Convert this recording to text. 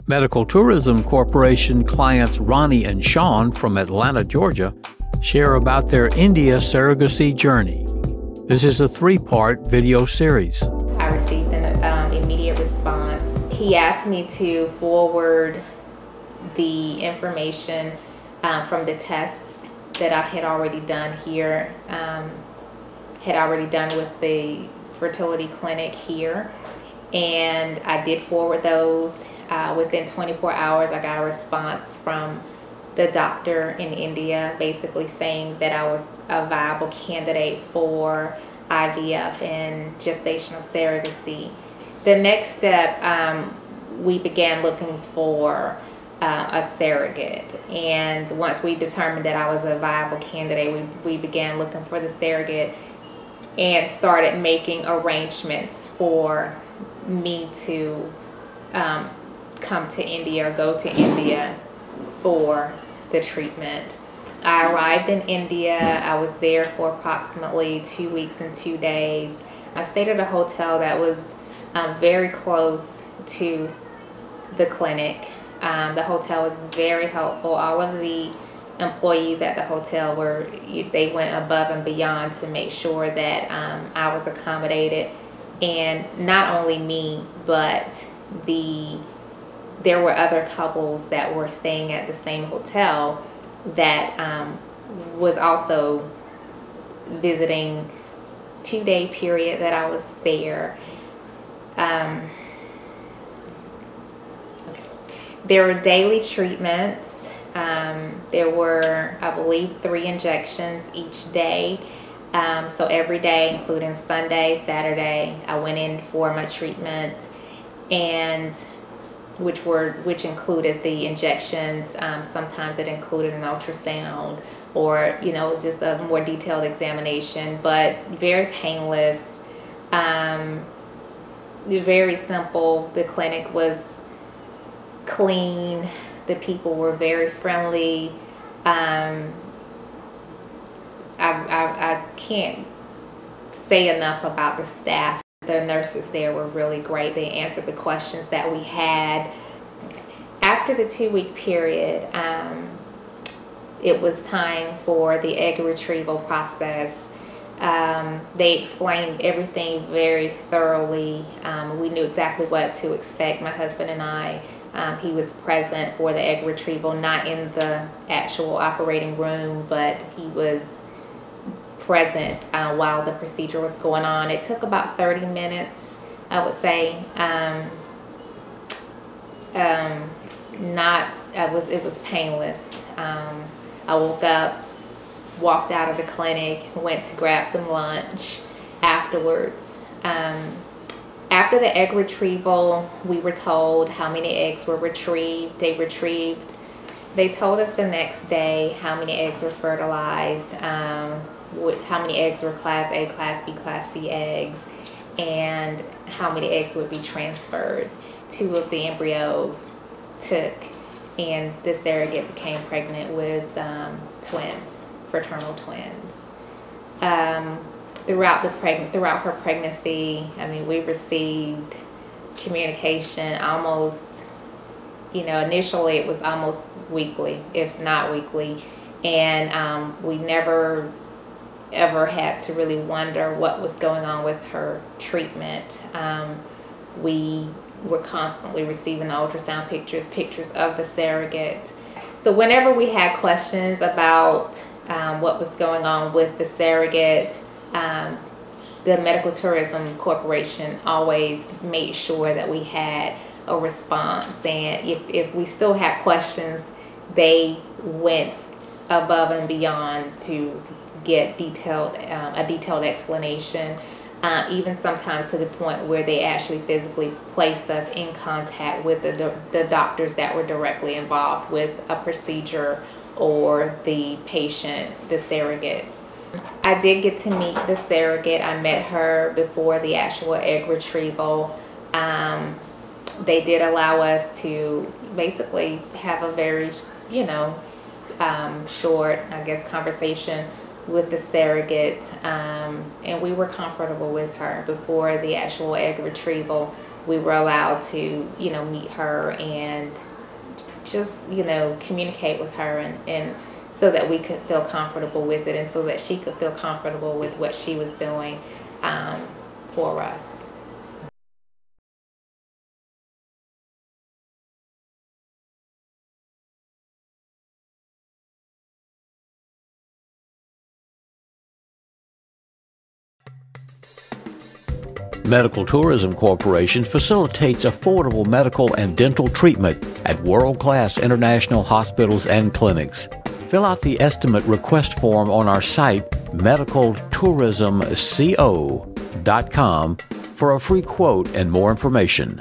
Medical Tourism Corporation clients Ronnie and Shawn from Atlanta, Georgia, share about their India surrogacy journey. This is a 3-part video series. I received an immediate response. He asked me to forward the information from the tests that I had already done here, had already done with the fertility clinic here, and I did forward those. Within 24 hours, I got a response from the doctor in India basically saying that I was a viable candidate for IVF and gestational surrogacy. The next step, we began looking for a surrogate, and once we determined that I was a viable candidate, we began looking for the surrogate and started making arrangements for me to come to India or go to India for the treatment. I arrived in India. I was there for approximately 2 weeks and 2 days. I stayed at a hotel that was very close to the clinic. The hotel was very helpful. All of the employees at the hotel they went above and beyond to make sure that I was accommodated. And not only me, but there were other couples that were staying at the same hotel that was also visiting 2-day period that I was there. There were daily treatments. There were, I believe, 3 injections each day. So every day, including Sunday, Saturday, I went in for my treatment, and which included the injections. Sometimes it included an ultrasound or just a more detailed examination, but very painless, very simple. The clinic was clean. The people were very friendly. I can't say enough about the staff. The nurses there were really great. They answered the questions that we had. After the 2-week period, it was time for the egg retrieval process. They explained everything very thoroughly. We knew exactly what to expect. My husband and I, he was present for the egg retrieval, not in the actual operating room, but he was present while the procedure was going on. It took about 30 minutes, I would say. It was painless. I woke up, walked out of the clinic, went to grab some lunch afterwards. After the egg retrieval, we were told how many eggs were retrieved. They told us the next day how many eggs were fertilized, how many eggs were Class A, Class B, Class C eggs, and how many eggs would be transferred. 2 of the embryos took, and the surrogate became pregnant with twins, fraternal twins. Throughout her pregnancy, we received communication almost, initially it was almost weekly, if not weekly, and we never ever had to really wonder what was going on with her treatment. We were constantly receiving ultrasound pictures of the surrogate. So whenever we had questions about what was going on with the surrogate, the Medical Tourism Corporation always made sure that we had a response, and if we still had questions, they went above and beyond to get a detailed explanation, even sometimes to the point where they actually physically placed us in contact with the doctors that were directly involved with a procedure or the patient, the surrogate. I did get to meet the surrogate. I met her before the actual egg retrieval. They did allow us to basically have a very, short, conversation with the surrogate, and we were comfortable with her before the actual egg retrieval. we were allowed to, meet her and just, communicate with her and so that we could feel comfortable with it and so that she could feel comfortable with what she was doing for us. Medical Tourism Corporation facilitates affordable medical and dental treatment at world-class international hospitals and clinics. Fill out the estimate request form on our site, medicaltourismco.com, for a free quote and more information.